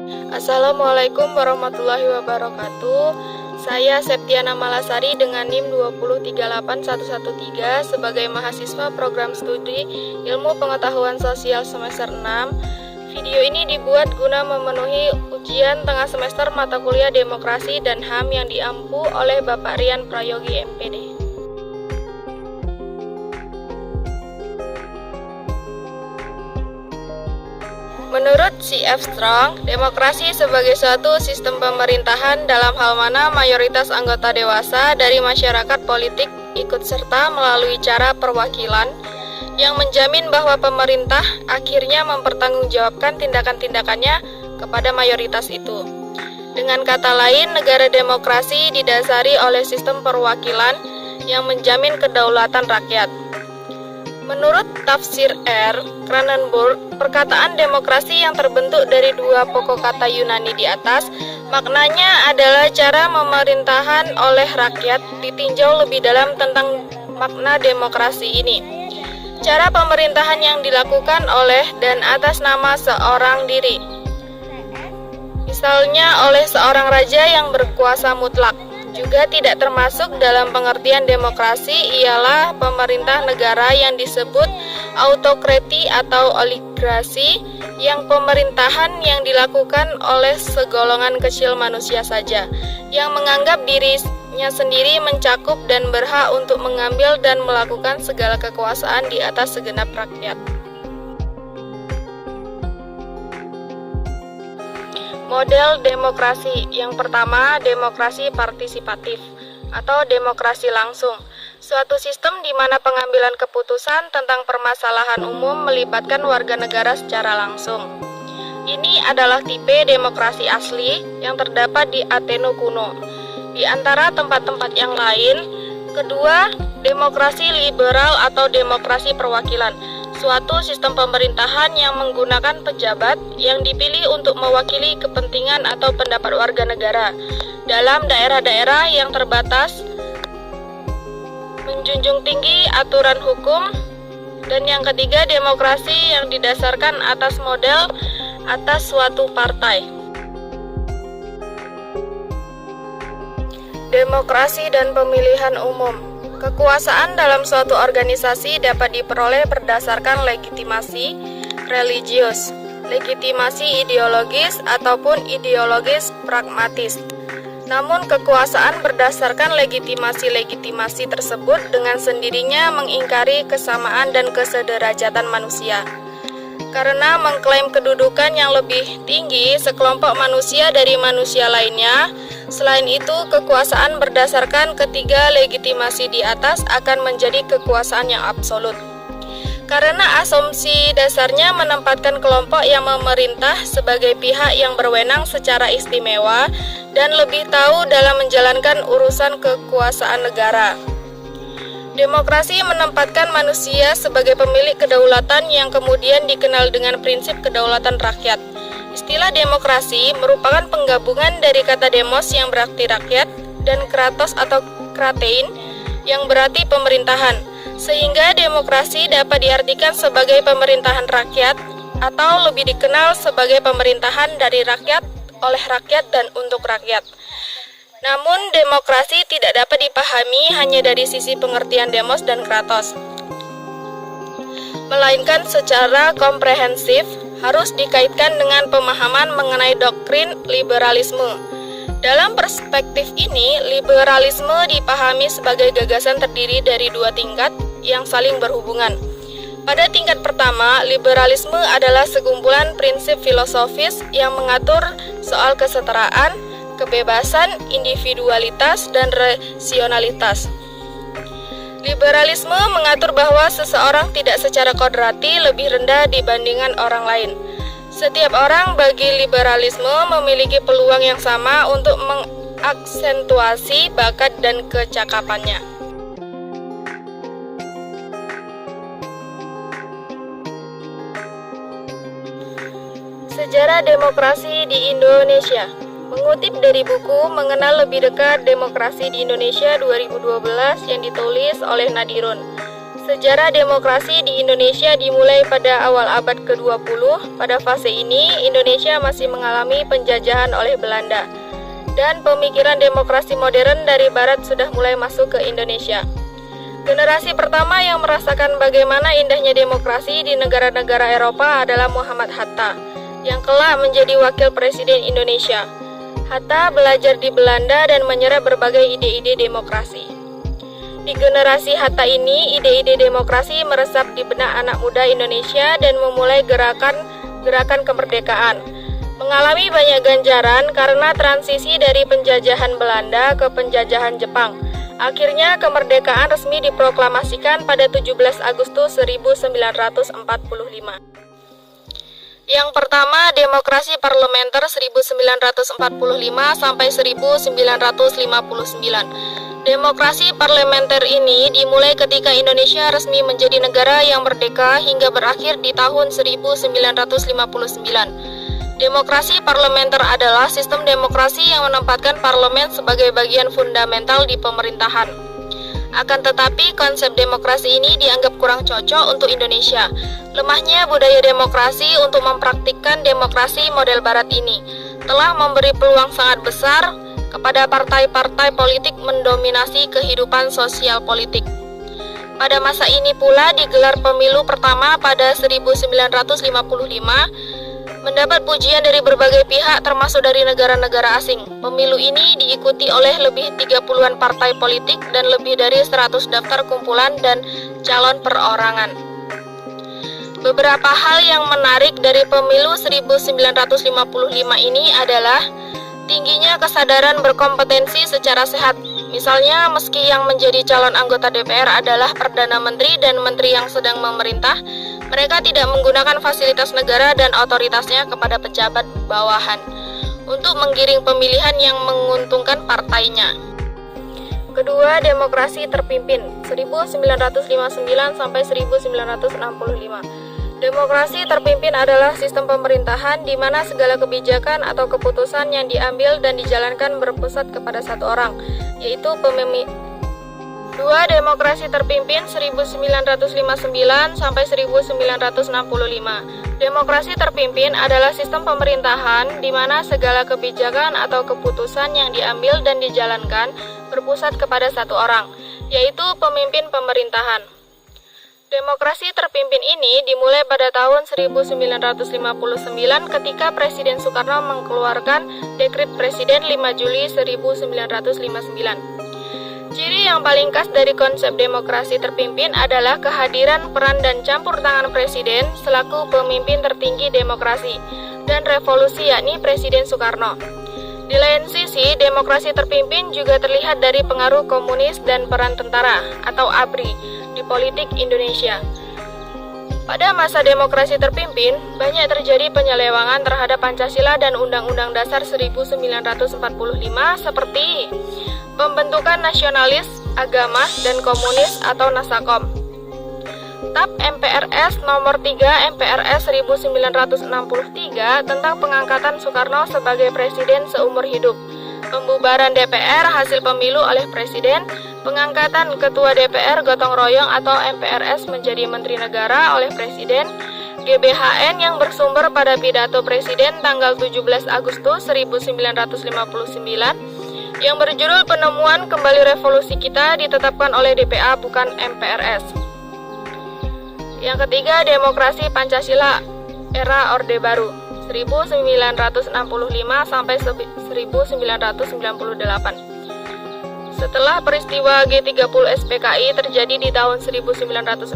Assalamualaikum warahmatullahi wabarakatuh. Saya Septiana Malasari dengan NIM 2038113 sebagai mahasiswa program studi Ilmu Pengetahuan Sosial semester 6. Video ini dibuat guna memenuhi ujian tengah semester mata kuliah Demokrasi dan HAM yang diampu oleh Bapak Rian Prayogi MPD. Menurut C.F. Strong, demokrasi sebagai suatu sistem pemerintahan dalam hal mana mayoritas anggota dewasa dari masyarakat politik ikut serta melalui cara perwakilan yang menjamin bahwa pemerintah akhirnya mempertanggungjawabkan tindakan-tindakannya kepada mayoritas itu. Dengan kata lain, negara demokrasi didasari oleh sistem perwakilan yang menjamin kedaulatan rakyat. Menurut tafsir R. Cranenburg, perkataan demokrasi yang terbentuk dari dua pokok kata Yunani di atas, maknanya adalah cara pemerintahan oleh rakyat. Ditinjau lebih dalam tentang makna demokrasi ini. Cara pemerintahan yang dilakukan oleh dan atas nama seorang diri. Misalnya oleh seorang raja yang berkuasa mutlak. Juga tidak termasuk dalam pengertian demokrasi ialah pemerintah negara yang disebut autokrati atau oligarki, yang pemerintahan yang dilakukan oleh segolongan kecil manusia saja, yang menganggap dirinya sendiri mencakup dan berhak untuk mengambil dan melakukan segala kekuasaan di atas segenap rakyat. Model demokrasi yang pertama, demokrasi partisipatif atau demokrasi langsung. Suatu sistem di mana pengambilan keputusan tentang permasalahan umum melibatkan warga negara secara langsung. Ini adalah tipe demokrasi asli yang terdapat di Athena kuno. Di antara tempat-tempat yang lain, kedua, demokrasi liberal atau demokrasi perwakilan. Suatu sistem pemerintahan yang menggunakan pejabat yang dipilih untuk mewakili kepentingan atau pendapat warga negara dalam daerah-daerah yang terbatas, menjunjung tinggi aturan hukum. Dan yang ketiga, demokrasi yang didasarkan atas model atas suatu partai. Demokrasi dan pemilihan umum. Kekuasaan dalam suatu organisasi dapat diperoleh berdasarkan legitimasi religius, legitimasi ideologis, ataupun ideologis pragmatis. Namun kekuasaan berdasarkan legitimasi tersebut dengan sendirinya mengingkari kesamaan dan kesederajatan manusia. Karena mengklaim kedudukan yang lebih tinggi sekelompok manusia dari manusia lainnya. Selain itu, kekuasaan berdasarkan ketiga legitimasi di atas akan menjadi kekuasaan yang absolut. Karena asumsi dasarnya menempatkan kelompok yang memerintah sebagai pihak yang berwenang secara istimewa dan lebih tahu dalam menjalankan urusan kekuasaan negara. Demokrasi menempatkan manusia sebagai pemilik kedaulatan yang kemudian dikenal dengan prinsip kedaulatan rakyat. Istilah demokrasi merupakan penggabungan dari kata demos yang berarti rakyat dan kratos atau kratein yang berarti pemerintahan, sehingga demokrasi dapat diartikan sebagai pemerintahan rakyat atau lebih dikenal sebagai pemerintahan dari rakyat, oleh rakyat, dan untuk rakyat. Namun demokrasi tidak dapat dipahami hanya dari sisi pengertian demos dan kratos, melainkan secara komprehensif harus dikaitkan dengan pemahaman mengenai doktrin liberalisme. Dalam perspektif ini, liberalisme dipahami sebagai gagasan terdiri dari dua tingkat yang saling berhubungan. Pada tingkat pertama, liberalisme adalah sekumpulan prinsip filosofis yang mengatur soal kesetaraan, kebebasan, individualitas, dan rasionalitas. Liberalisme mengatur bahwa seseorang tidak secara kodrati lebih rendah dibandingkan orang lain. Setiap orang bagi liberalisme memiliki peluang yang sama untuk mengaksentuasi bakat dan kecakapannya. Sejarah demokrasi di Indonesia. Mengutip dari buku Mengenal Lebih Dekat Demokrasi di Indonesia 2012 yang ditulis oleh Nadirun. Sejarah demokrasi di Indonesia dimulai pada awal abad ke-20. Pada fase ini, Indonesia masih mengalami penjajahan oleh Belanda, dan pemikiran demokrasi modern dari Barat sudah mulai masuk ke Indonesia. Generasi pertama yang merasakan bagaimana indahnya demokrasi di negara-negara Eropa adalah Muhammad Hatta, yang kelak menjadi wakil presiden Indonesia. Hatta belajar di Belanda dan menyerap berbagai ide-ide demokrasi. Di generasi Hatta ini, ide-ide demokrasi meresap di benak anak muda Indonesia dan memulai gerakan kemerdekaan. Mengalami banyak ganjaran karena transisi dari penjajahan Belanda ke penjajahan Jepang. Akhirnya kemerdekaan resmi diproklamasikan pada 17 Agustus 1945. Yang pertama, demokrasi parlementer 1945 sampai 1959. Demokrasi parlementer ini dimulai ketika Indonesia resmi menjadi negara yang merdeka hingga berakhir di tahun 1959. Demokrasi parlementer adalah sistem demokrasi yang menempatkan parlemen sebagai bagian fundamental di pemerintahan. Akan tetapi, konsep demokrasi ini dianggap kurang cocok untuk Indonesia. Lemahnya budaya demokrasi untuk mempraktikkan demokrasi model Barat ini telah memberi peluang sangat besar kepada partai-partai politik mendominasi kehidupan sosial politik. Pada masa ini pula digelar pemilu pertama pada 1955, mendapat pujian dari berbagai pihak termasuk dari negara-negara asing. Pemilu ini diikuti oleh lebih 30-an partai politik dan lebih dari 100 daftar kumpulan dan calon perorangan. Beberapa hal yang menarik dari pemilu 1955 ini adalah tingginya kesadaran berkompetensi secara sehat. Misalnya, meski yang menjadi calon anggota DPR adalah Perdana Menteri dan Menteri yang sedang memerintah, mereka tidak menggunakan fasilitas negara dan otoritasnya kepada pejabat bawahan untuk menggiring pemilihan yang menguntungkan partainya. Kedua, demokrasi terpimpin 1959 sampai 1965. Demokrasi terpimpin adalah sistem pemerintahan di mana segala kebijakan atau keputusan yang diambil dan dijalankan berpusat kepada satu orang, yaitu pemimpin. Dua, demokrasi terpimpin 1959 sampai 1965. Demokrasi terpimpin adalah sistem pemerintahan di mana segala kebijakan atau keputusan yang diambil dan dijalankan berpusat kepada satu orang, yaitu pemimpin pemerintahan. Demokrasi terpimpin ini dimulai pada tahun 1959 ketika Presiden Soekarno mengeluarkan Dekret Presiden 5 Juli 1959. Ciri yang paling khas dari konsep demokrasi terpimpin adalah kehadiran peran dan campur tangan Presiden selaku pemimpin tertinggi demokrasi dan revolusi, yakni Presiden Soekarno. Di lain sisi, demokrasi terpimpin juga terlihat dari pengaruh komunis dan peran tentara atau ABRI di politik Indonesia. Pada masa demokrasi terpimpin, banyak terjadi penyelewangan terhadap Pancasila dan Undang-Undang Dasar 1945 seperti pembentukan nasionalis, agama, dan komunis atau Nasakom. TAP MPRS nomor 3 MPRS 1963 tentang pengangkatan Soekarno sebagai presiden seumur hidup, pembubaran DPR hasil pemilu oleh presiden, pengangkatan ketua DPR gotong royong atau MPRS menjadi menteri negara oleh presiden, GBHN yang bersumber pada pidato presiden tanggal 17 Agustus 1959 yang berjudul Penemuan Kembali Revolusi Kita ditetapkan oleh DPA bukan MPRS. Yang ketiga, demokrasi Pancasila era Orde Baru 1965 sampai 1998. Setelah peristiwa G30 SPKI terjadi di tahun 1965,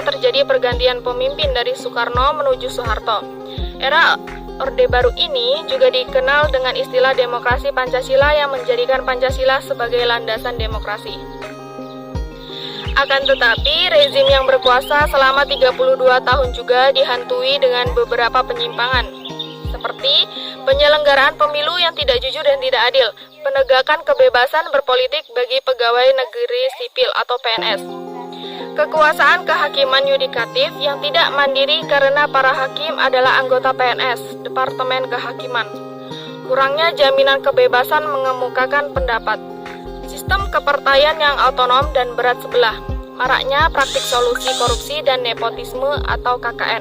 terjadi pergantian pemimpin dari Soekarno menuju Soeharto. Era Orde Baru ini juga dikenal dengan istilah demokrasi Pancasila yang menjadikan Pancasila sebagai landasan demokrasi. Akan tetapi, rezim yang berkuasa selama 32 tahun juga dihantui dengan beberapa penyimpangan, seperti penyelenggaraan pemilu yang tidak jujur dan tidak adil, penegakan kebebasan berpolitik bagi pegawai negeri sipil atau PNS, kekuasaan kehakiman yudikatif yang tidak mandiri karena para hakim adalah anggota PNS, Departemen Kehakiman, kurangnya jaminan kebebasan mengemukakan pendapat, sistem kepartaian yang otonom dan berat sebelah, maraknya praktik solusi korupsi dan nepotisme atau KKN.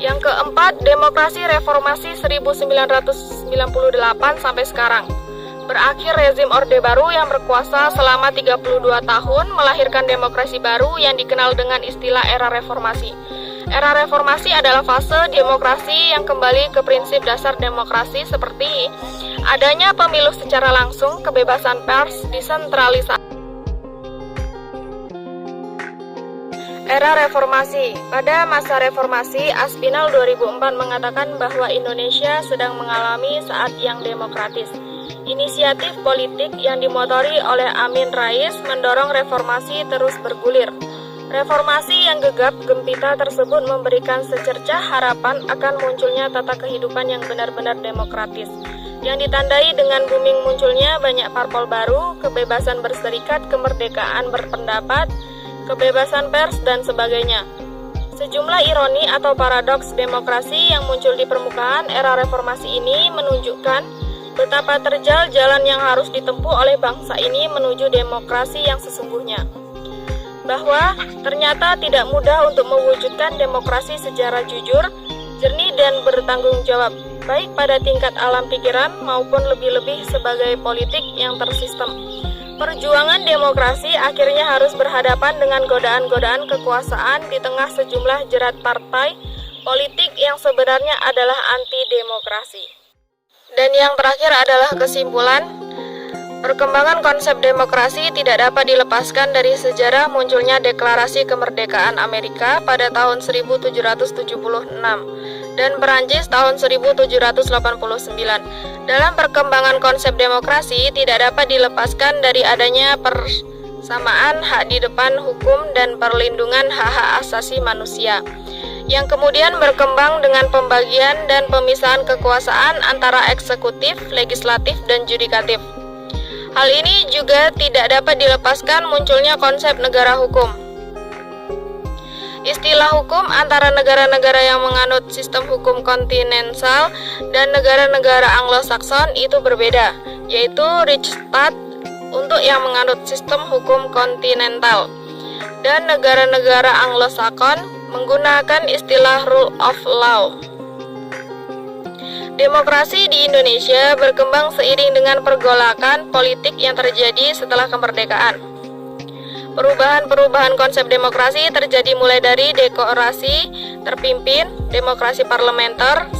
Yang keempat, demokrasi reformasi 1998 sampai sekarang. Berakhir rezim Orde Baru yang berkuasa selama 32 tahun melahirkan demokrasi baru yang dikenal dengan istilah era reformasi. Era reformasi adalah fase demokrasi yang kembali ke prinsip dasar demokrasi seperti adanya pemilu secara langsung, kebebasan pers, desentralisasi. Era reformasi. Pada masa reformasi, Aspinall 2004 mengatakan bahwa Indonesia sedang mengalami saat yang demokratis. Inisiatif politik yang dimotori oleh Amin Rais mendorong reformasi terus bergulir. Reformasi yang gegap gempita tersebut memberikan secercah harapan akan munculnya tata kehidupan yang benar-benar demokratis, yang ditandai dengan booming munculnya banyak parpol baru, kebebasan berserikat, kemerdekaan berpendapat, kebebasan pers, dan sebagainya. Sejumlah ironi atau paradoks demokrasi yang muncul di permukaan era reformasi ini menunjukkan betapa terjal jalan yang harus ditempuh oleh bangsa ini menuju demokrasi yang sesungguhnya. Bahwa ternyata tidak mudah untuk mewujudkan demokrasi secara jujur, jernih, dan bertanggung jawab, baik pada tingkat alam pikiran maupun lebih-lebih sebagai politik yang tersistem. Perjuangan demokrasi akhirnya harus berhadapan dengan godaan-godaan kekuasaan di tengah sejumlah jerat partai politik yang sebenarnya adalah anti-demokrasi. Dan yang terakhir adalah kesimpulan, perkembangan konsep demokrasi tidak dapat dilepaskan dari sejarah munculnya Deklarasi Kemerdekaan Amerika pada tahun 1776 dan Perancis tahun 1789. Dalam perkembangan konsep demokrasi tidak dapat dilepaskan dari adanya persamaan hak di depan hukum dan perlindungan hak-hak asasi manusia, yang kemudian berkembang dengan pembagian dan pemisahan kekuasaan antara eksekutif, legislatif, dan yudikatif. Hal ini juga tidak dapat dilepaskan munculnya konsep negara hukum. Istilah hukum antara negara-negara yang menganut sistem hukum kontinental dan negara-negara Anglo-Saxon itu berbeda, yaitu Rechtsstaat untuk yang menganut sistem hukum kontinental, dan negara-negara Anglo-Saxon menggunakan istilah rule of law. Demokrasi di Indonesia berkembang seiring dengan pergolakan politik yang terjadi setelah kemerdekaan. Perubahan-perubahan konsep demokrasi terjadi mulai dari demokrasi terpimpin, demokrasi parlementer,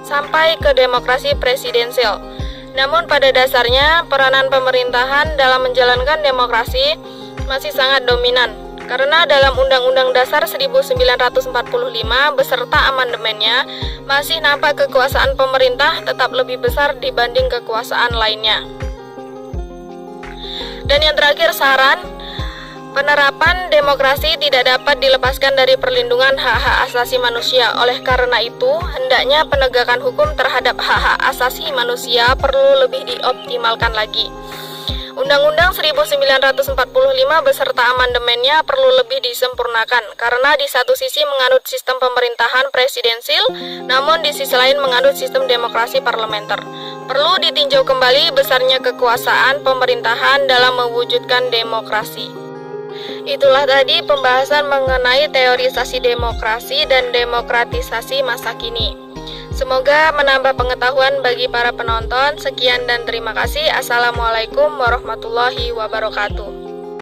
sampai ke demokrasi presidensial. Namun pada dasarnya peranan pemerintahan dalam menjalankan demokrasi masih sangat dominan. Karena dalam Undang-Undang Dasar 1945 beserta amandemennya masih nampak kekuasaan pemerintah tetap lebih besar dibanding kekuasaan lainnya. Dan yang terakhir, saran, penerapan demokrasi tidak dapat dilepaskan dari perlindungan hak-hak asasi manusia. Oleh karena itu, hendaknya penegakan hukum terhadap hak-hak asasi manusia perlu lebih dioptimalkan lagi. Undang-Undang 1945 beserta amandemennya perlu lebih disempurnakan karena di satu sisi menganut sistem pemerintahan presidensil, namun di sisi lain menganut sistem demokrasi parlementer. Perlu ditinjau kembali besarnya kekuasaan pemerintahan dalam mewujudkan demokrasi. Itulah tadi pembahasan mengenai teorisasi demokrasi dan demokratisasi masa kini. Semoga menambah pengetahuan bagi para penonton. Sekian dan terima kasih. Assalamualaikum warahmatullahi wabarakatuh.